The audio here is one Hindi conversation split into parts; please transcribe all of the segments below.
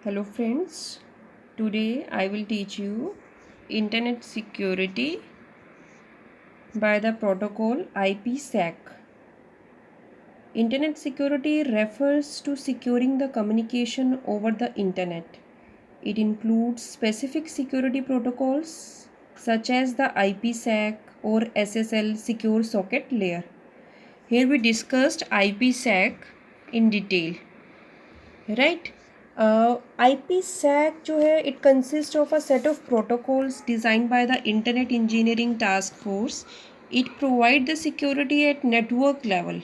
Hello friends, today I will teach you Internet security by the protocol IPsec. Internet security refers to securing the communication over the internet. It includes specific security protocols such as the IPsec or SSL secure socket layer. Here we discussed IPsec in detail. Right. IPsec जो है it consists of a set of protocols designed by the Internet Engineering Task Force. It provides the security at network level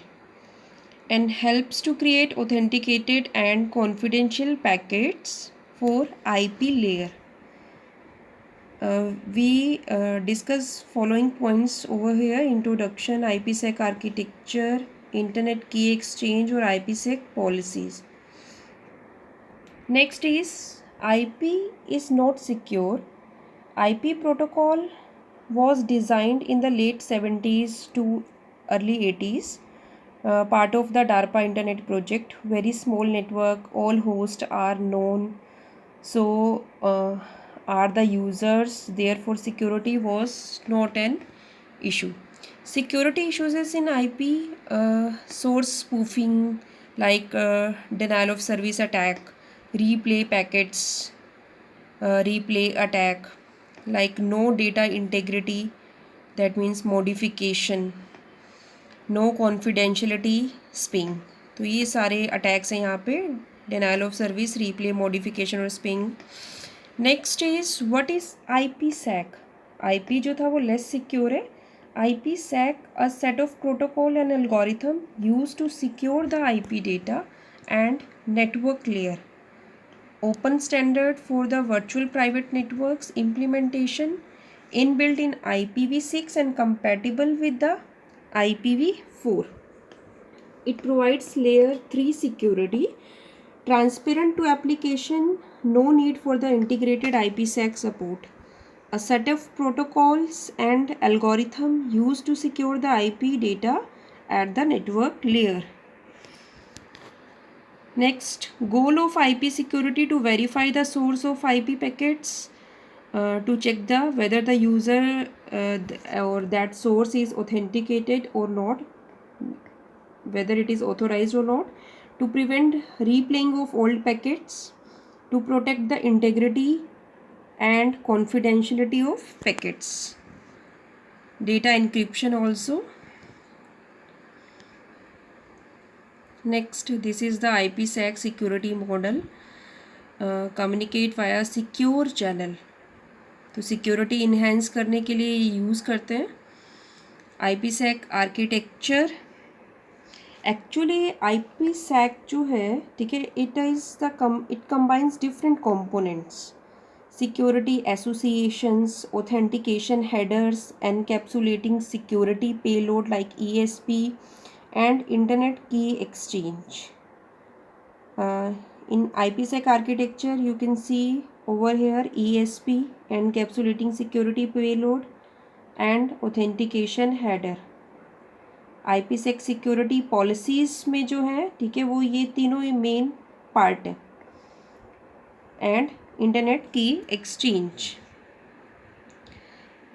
and helps to create authenticated and confidential packets for IP layer. We discuss following points over here: introduction, IPsec architecture, Internet key exchange or IPsec policies. Next is IP is not secure. IP protocol was designed in the late 70s to early 80s, part of the DARPA Internet project. Very small network, all hosts are known. So, are the users, therefore, security was not an issue. Security issues is in IP, source spoofing, like denial of service attack, replay packets, replay attack, like no data integrity, that means modification, no confidentiality spoofing. तो ये सारे अटैक्स हैं यहाँ पे, denial of service, replay, modification और spoofing. Next is what is IPsec. IP जो था वो लेस सिक्योर है. IPsec a set of protocol and algorithm use to secure the IP data and network layer. Open standard for the virtual private networks implementation, inbuilt in IPv6 and compatible with the IPv4. It provides layer 3 security, transparent to application, no need for the integrated IPsec support. A set of protocols and algorithm used to secure the IP data at the network layer. Next, goal of IP security to verify the source of IP packets, to check whether the user or that source is authenticated or not, whether it is authorized or not, to prevent replaying of old packets, to protect the integrity and confidentiality of packets. Data encryption also. Next, this is the IPsec security model. Communicate via secure channel. तो सिक्योरिटी इन्हेंस करने के लिए यूज़ करते हैं. IPsec architecture. एक्चुअली IPsec जो है, ठीक है, it combines different components: security associations, authentication headers, encapsulating security payload like ESP and internet key exchange. In IPsec architecture, you can see over here ESP, encapsulating security payload, and authentication header. IPsec security policies में जो है, ठीक है, वो ये तीनों मेन पार्ट है. And internet key exchange.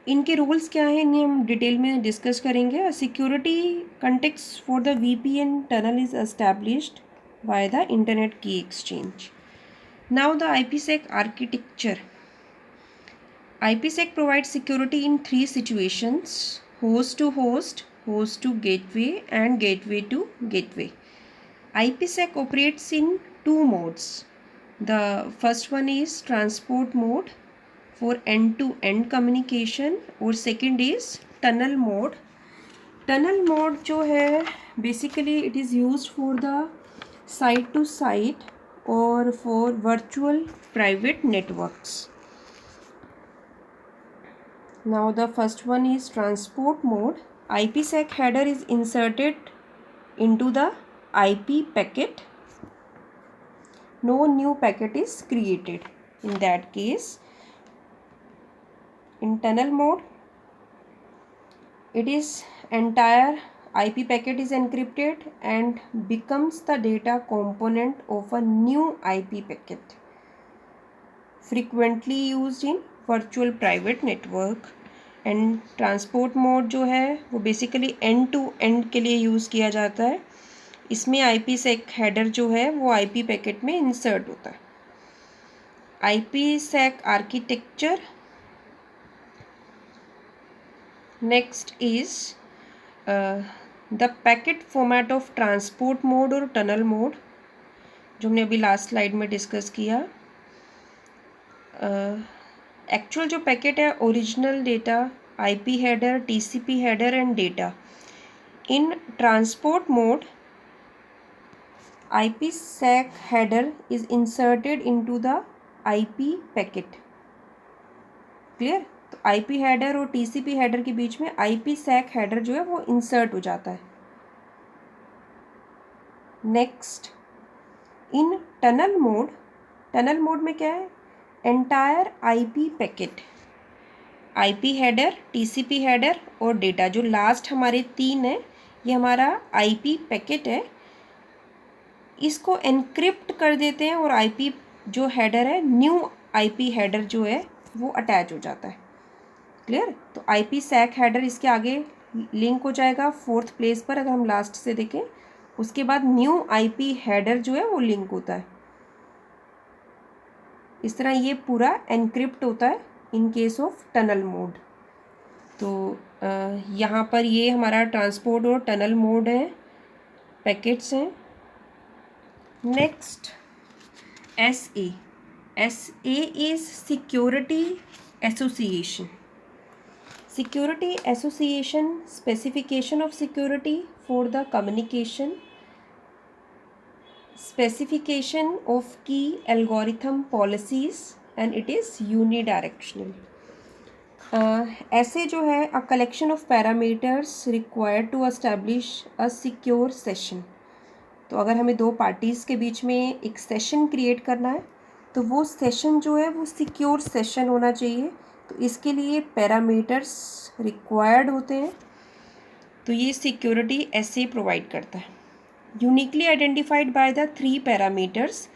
इनके रूल्स क्या हैं, इन्हें हम डिटेल में डिस्कस करेंगे. Security context for the VPN tunnel is established by the internet key exchange. Now the IPsec architecture. IPsec provides security in 3 situations: host to host, host to gateway, and gateway to gateway. IPsec operates in 2 modes. The first one is transport mode for end-to-end communication, और second is tunnel mode. Tunnel mode जो है basically it is used for the site to site और for virtual private networks. Now the first one is transport mode. IPsec header is inserted into the IP packet. No new packet is created. In that case, in tunnel mode, it is entire IP packet is encrypted and becomes the data component of a new IP packet. frequently used in virtual private network. And transport mode जो है वो बेसिकली एंड टू एंड के लिए यूज़ किया जाता है. इसमें IPsec हेडर जो है वो IP पैकेट में इंसर्ट होता है. IPsec architecture. Next is the packet format of transport mode और टनल मोड, जो हमने अभी लास्ट स्लाइड में डिस्कस किया. एक्चुअल जो पैकेट है, original data, IP header, TCP header and data. In transport mode IPsec header is inserted into the IP packet. Clear. तो IP हेडर और TCP हेडर के बीच में IPsec हेडर जो है वो इंसर्ट हो जाता है. नेक्स्ट, इन टनल मोड. टनल मोड में क्या है, entire IP packet, IP header, TCP header और डेटा, जो लास्ट हमारे 3 है, ये हमारा IP पैकेट है. इसको एनक्रिप्ट कर देते हैं और IP जो हेडर है, न्यू IP हेडर जो है वो अटैच हो जाता है. क्लियर. तो IPsec हेडर इसके आगे लिंक हो जाएगा 4th प्लेस पर, अगर हम लास्ट से देखें. उसके बाद न्यू IP हेडर जो है वो लिंक होता है. इस तरह ये पूरा एनक्रिप्ट होता है in case of tunnel mode. तो यहाँ पर ये हमारा ट्रांसपोर्ट और टनल मोड है, पैकेट्स हैं. Next, SA. SA is security association. Security association, specification of security for the communication, specification of key algorithm policies, and it is unidirectional. ऐसे जो है, a collection of parameters required to establish a secure session. तो अगर हमें 2 पार्टीज़ के बीच में एक सेशन क्रिएट करना है, तो वो सेशन जो है वो सिक्योर सेशन होना चाहिए. तो इसके लिए पैरामीटर्स रिक्वायर्ड होते हैं. तो ये सिक्योरिटी ऐसे प्रोवाइड करता है. Uniquely identified by the 3 parameters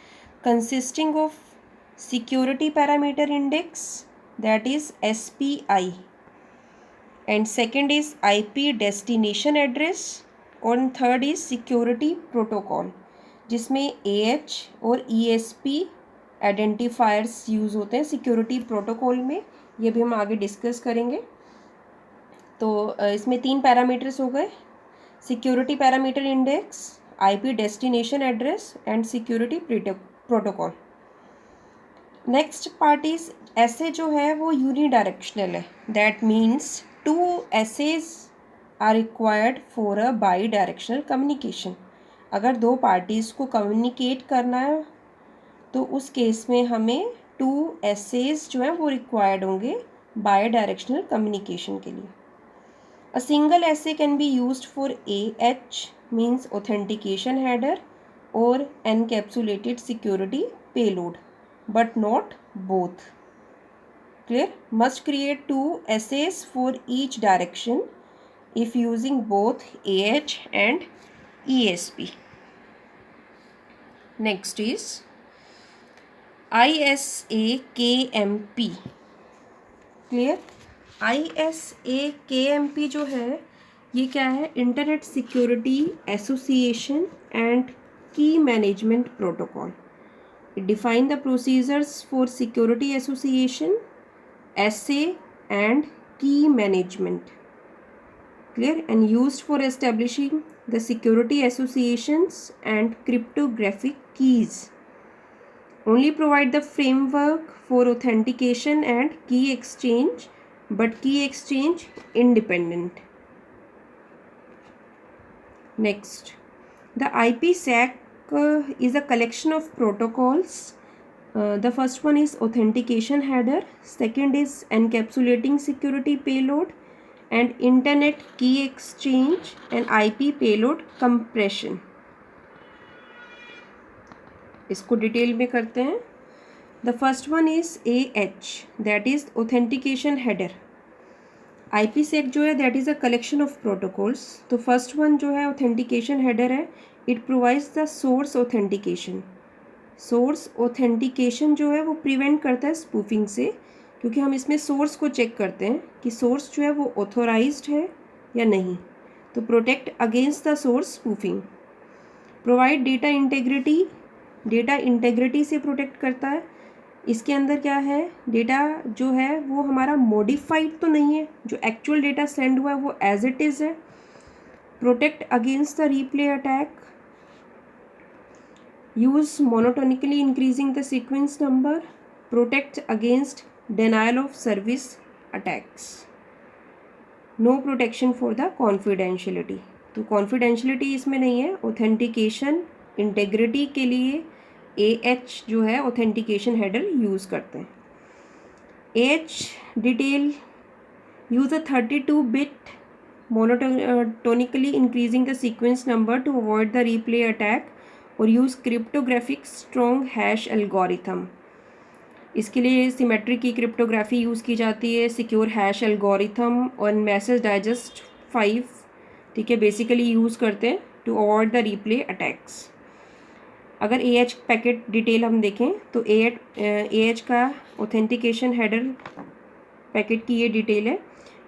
consisting of security parameter index, that is SPI, and second is IP destination address, और थर्ड इज सिक्योरिटी प्रोटोकॉल, जिसमें AH और ESP आइडेंटिफायर्स यूज़ होते हैं सिक्योरिटी प्रोटोकॉल में. ये भी हम आगे डिस्कस करेंगे. तो इसमें 3 पैरामीटर्स हो गए, security parameter index, IP destination address and security protocol. Next part is ऐसे जो है वो यूनिडायरेक्शनल है. That means 2 SAs are required for a bidirectional communication. अगर 2 पार्टीज़ को कम्युनिकेट करना है तो उस केस में हमें 2 एसेज जो है वो रिक्वायर्ड होंगे बाई डायरेक्शनल कम्युनिकेशन के लिए. A single SA can be used for AH means authentication header और encapsulated security payload, but not both. Clear. Must create 2 SAs for each direction if using both AH and ESP. Next is ISA-KMP. Clear. ISA-KMP जो है ये क्या है, इंटरनेट सिक्योरिटी एसोसिएशन एंड की management protocol. It define the procedures for security association, SA and key management. Clear. And used for establishing the security associations and cryptographic keys. Only provide the framework for authentication and key exchange, but key exchange independent. Next, the IPsec is a collection of protocols. The first one is authentication header, second is encapsulating security payload, and internet key exchange and IP payload compression. इसको डिटेल में करते हैं. The first one is AH, that is authentication header. IPsec जो है that is a collection of protocols. तो first one जो है authentication header है, it provides the source authentication. Source authentication जो है वो प्रिवेंट करता है स्पूफिंग से, क्योंकि हम इसमें सोर्स को चेक करते हैं कि सोर्स जो है वो ऑथोराइज्ड है या नहीं। तो protect against the source spoofing. Provide data integrity, data integrity से प्रोटेक्ट करता है। इसके अंदर क्या है, डेटा जो है वो हमारा मॉडिफाइड तो नहीं है, जो एक्चुअल डेटा सेंड हुआ है वो एज इट इज़ है। Protect against the replay attack. Use monotonically increasing the sequence number. Protect against denial of service attacks. No protection for the confidentiality. तो कॉन्फिडेंशियलिटी इसमें नहीं है। ऑथेंटिकेशन इंटेग्रिटी के लिए AH जो है ऑथेंटिकेशन हेडर यूज़ करते हैं। AH detail use a 32-bit monotonically increasing the sequence number to avoid the replay attack और use cryptographic strong hash algorithm। इसके लिए सिमेट्री की क्रिप्टोग्राफी यूज़ की जाती है, सिक्योर हैश एल्गोरिथम और मैसेज डाइजेस्ट 5, ठीक है, बेसिकली यूज़ करते हैं to avoid the replay attacks. अगर AH पैकेट डिटेल हम देखें तो AH का ऑथेंटिकेशन हेडर पैकेट की ये डिटेल है।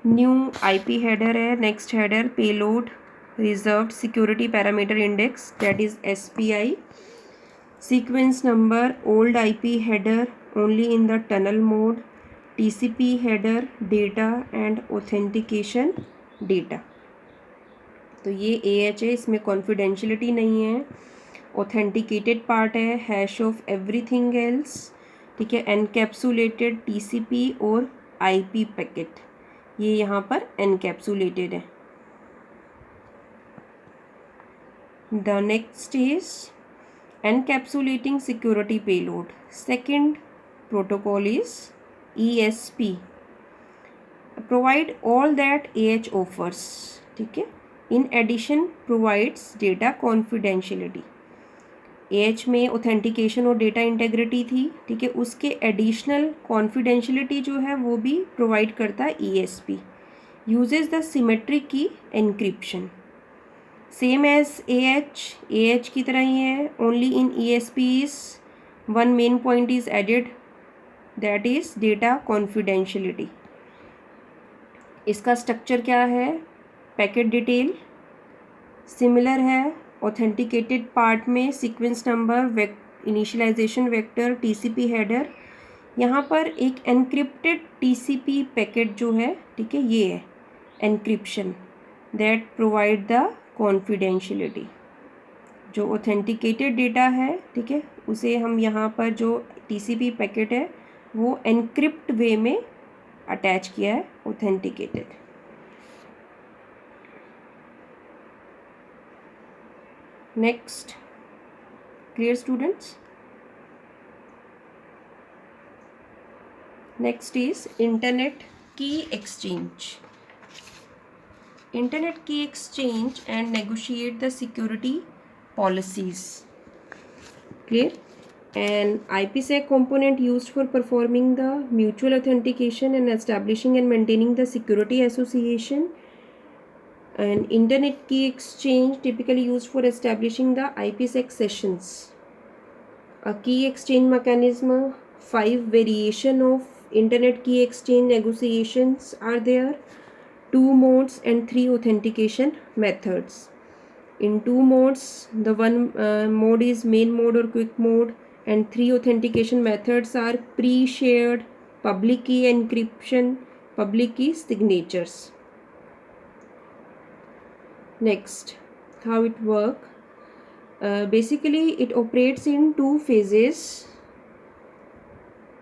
न्यू IP हेडर है, next header payload reserved security parameter index that is SPI, sequence number old IP header only in the tunnel mode, TCP header data and authentication data. तो ये AH है, इसमें कॉन्फिडेंशियलिटी नहीं है। ऑथेंटिकेटेड पार्ट है, हैश ऑफ एवरीथिंग एल्स, ठीक है, एनकैप्सुलेटेड TCP और IP पैकेट, ये यहाँ पर एनकैप्सुलेटेड है। The next is encapsulating security payload. Second protocol is ESP, provide all that AH offers, ठीक है, in addition provides data confidentiality. AH में ऑथेंटिकेशन और डेटा इंटेग्रिटी थी, ठीक है, उसके एडिशनल कॉन्फिडेंशियलिटी जो है वो भी प्रोवाइड करता है ESP। Uses the symmetric key encryption, same as AH की तरह ही है, only in ESP is one main point is added that is data confidentiality. इसका स्ट्रक्चर क्या है, पैकेट डिटेल सिमिलर है, ऑथेंटिकेटेड पार्ट में sequence number, initialization vector, TCP header. यहाँ पर एक एनक्रिप्टेड TCP पैकेट जो है, ठीक है, ये है encryption that provide the confidentiality. जो ऑथेंटिकेटेड डेटा है, ठीक है, उसे हम यहाँ पर जो TCP पैकेट है वो एनक्रिप्ट वे में अटैच किया है, authenticated. Next, clear students? Next is internet key exchange. Internet key exchange and negotiate the security policies. Clear? An IPsec component used for performing the mutual authentication and establishing and maintaining the security association. An internet key exchange typically used for establishing the IPsec sessions. A key exchange mechanism, 5 variation of internet key exchange negotiations are there, 2 modes and 3 authentication methods. In 2 modes, the one mode is main mode or quick mode, and 3 authentication methods are pre-shared, public key encryption, public key signatures. Next, how it work? Basically, it operates in 2 phases.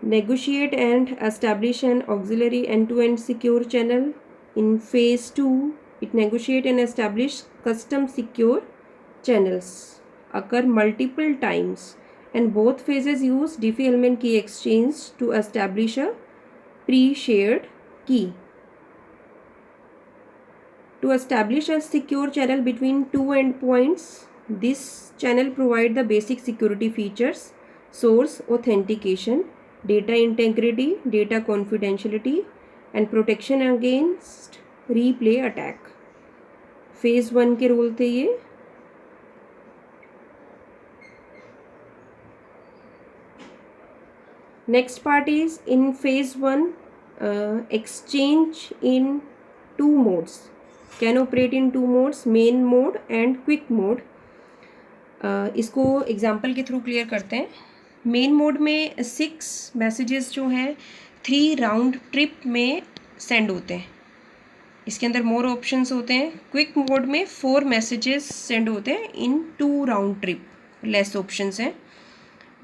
Negotiate and establish an auxiliary end-to-end secure channel. In phase 2, it negotiate and establish custom secure channels, occur multiple times, and both phases use Diffie-Hellman key exchange to establish a pre-shared key. To establish a secure channel between 2 endpoints, this channel provide the basic security features: source authentication, data integrity, data confidentiality, and protection against replay attack. Phase 1 के रोल थे ये। Next part is in phase 1, exchange in two modes, can operate in two modes, main mode and quick mode. इसको एग्जाम्पल के थ्रू क्लियर करते हैं. मेन मोड में 6 मैसेजेस जो हैं 3 राउंड ट्रिप में सेंड होते हैं. इसके अंदर मोर ऑप्शंस होते हैं. क्विक मोड में 4 मैसेजेस सेंड होते हैं इन 2 राउंड ट्रिप, लेस ऑप्शंस हैं.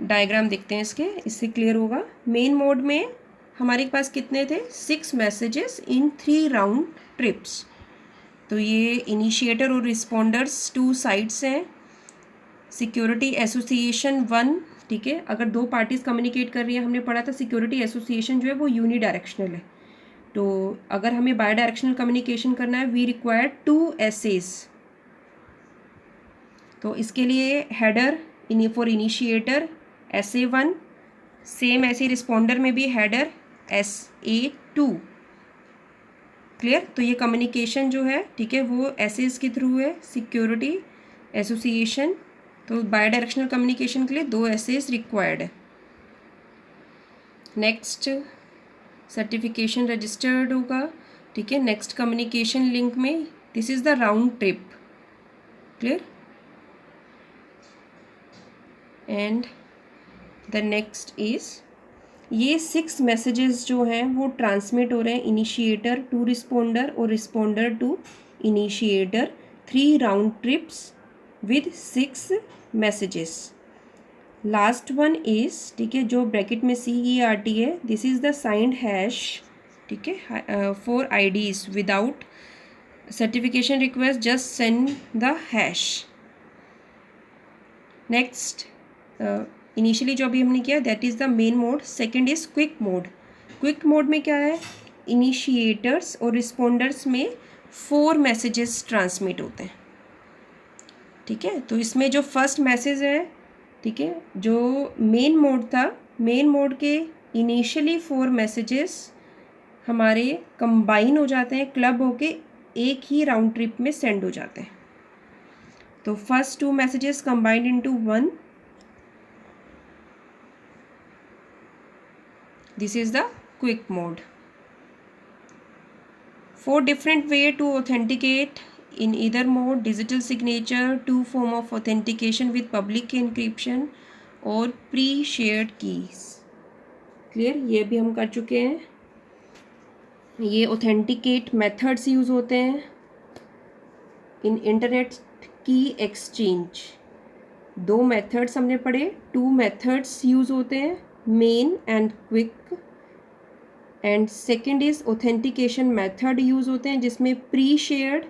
डायग्राम देखते हैं इसके, इससे क्लियर होगा. मेन मोड में हमारे पास कितने थे? 6 मैसेजेस इन 3 राउंड ट्रिप्स. तो ये इनिशिएटर और रिस्पॉन्डर्स 2 साइड्स हैं. सिक्योरिटी एसोसिएशन 1, ठीक है. अगर 2 पार्टीज कम्युनिकेट कर रही हैं, हमने पढ़ा था सिक्योरिटी एसोसिएशन जो है वो यूनिडायरेक्शनल है. तो अगर हमें बाई डायरेक्शनल कम्युनिकेशन करना है, वी रिक्वायर 2 एसेज. तो इसके लिए header for initiator SA1, same ऐसे रिस्पॉन्डर में भी हेडर SA2. क्लियर. तो ये कम्युनिकेशन जो है, ठीक है, वो एसेज के थ्रू है. सिक्योरिटी एसोसिएशन, तो बाई डायरेक्शनल कम्युनिकेशन के लिए 2 एसेज रिक्वायर्ड है. नेक्स्ट सर्टिफिकेशन रजिस्टर्ड होगा, ठीक है. नेक्स्ट कम्युनिकेशन लिंक में this is the round trip. Clear. And the next is ये 6 मैसेजेस जो हैं वो ट्रांसमिट हो रहे हैं इनिशिएटर टू रिस्पॉन्डर और responder to initiator, 3 round trips with 6 messages. Last one is, ठीक है, जो ब्रैकेट में CERT है, this is the signed hash, ठीक है, for IDs without certification request, just send the hash. Next initially जो अभी हमने किया that is the main mode. Second is quick mode. Quick mode में क्या है? इनिशिएटर्स और रिस्पॉन्डर्स में 4 मैसेजेस ट्रांसमिट होते हैं, ठीक है. तो इसमें जो फर्स्ट मैसेज है, ठीक है, जो मेन मोड था, मेन मोड के इनिशियली 4 मैसेजेस हमारे कंबाइन हो जाते हैं, क्लब होके एक ही राउंड ट्रिप में सेंड हो जाते हैं. तो first 2 messages combined into 1. This is the quick mode. 4 different way to authenticate in either mode: digital signature, 2 form of authentication with public key encryption और pre-shared keys. क्लियर. ये भी हम कर चुके हैं. ये authenticate methods यूज़ होते हैं in internet key exchange. 2 methods हमने पढ़े. 2 मेथड्स यूज़ होते हैं, main and quick. And second is authentication method use होते हैं जिसमें pre shared,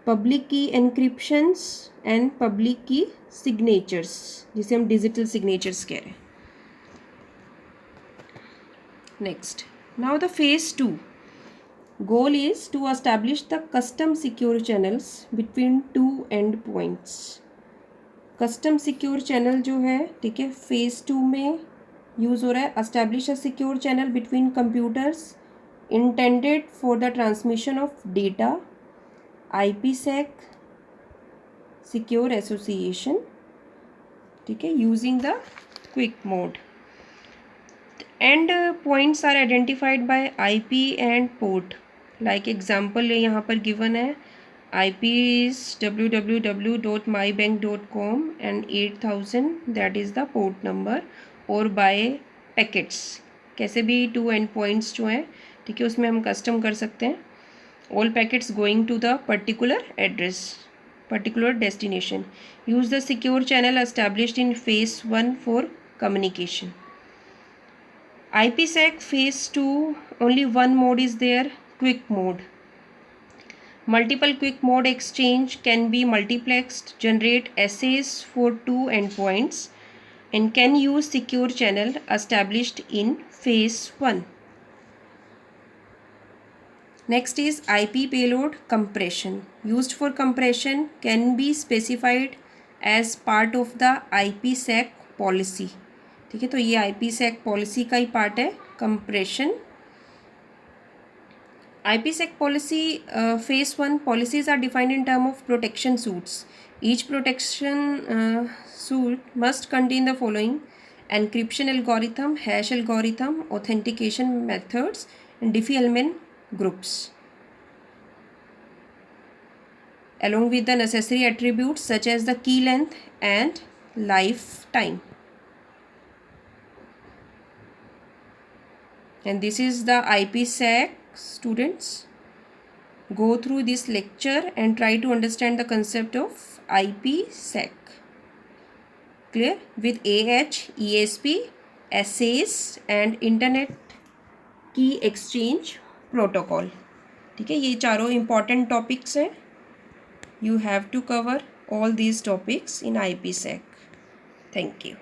public key encryptions and public key signatures, जिसे हम डिजिटल सिग्नेचर्स कह रहे हैं. Next, now the phase 2 goal is to establish the custom secure channels between 2 end points. Custom secure channel जो है, ठीक है, फेज 2 में यूज़ हो रहा है. Establish a secure channel between computers intended for the transmission of data, IPsec secure association, ठीक है, using the quick mode. And points are identified by IP and port. Like example यहाँ पर गिवन है. IP is www.mybank.com and 8000 that is the port number. और बाय पैकेट्स, कैसे भी 2 एंड पॉइंट्स जो हैं, ठीक है, उसमें हम कस्टम कर सकते हैं. All packets going to the particular address, particular destination. Use the secure channel established in phase 1 for communication. IPsec phase 2 only one mode is there, quick mode. Multiple quick mode exchange can be multiplexed, generate essays for 2 endpoints, and can use secure channel established in phase 1. Next is IP payload compression. Used for compression can be specified as part of the IPsec policy. ठीक है, तो ये IPsec पॉलिसी का ही पार्ट है, compression. IPsec policy phase 1 policies are defined in terms of protection suites. Each protection suite must contain the following: encryption algorithm, hash algorithm, authentication methods, and Diffie-Hellman groups, along with the necessary attributes such as the key length and lifetime. And this is the IPsec. Students, go through this lecture and try to understand the concept of IPsec. Clear? With AH, ESP, SAS and Internet Key Exchange Protocol. ठीक है, ये चारों important topics हैं. You have to cover all these topics in IPsec. Thank you.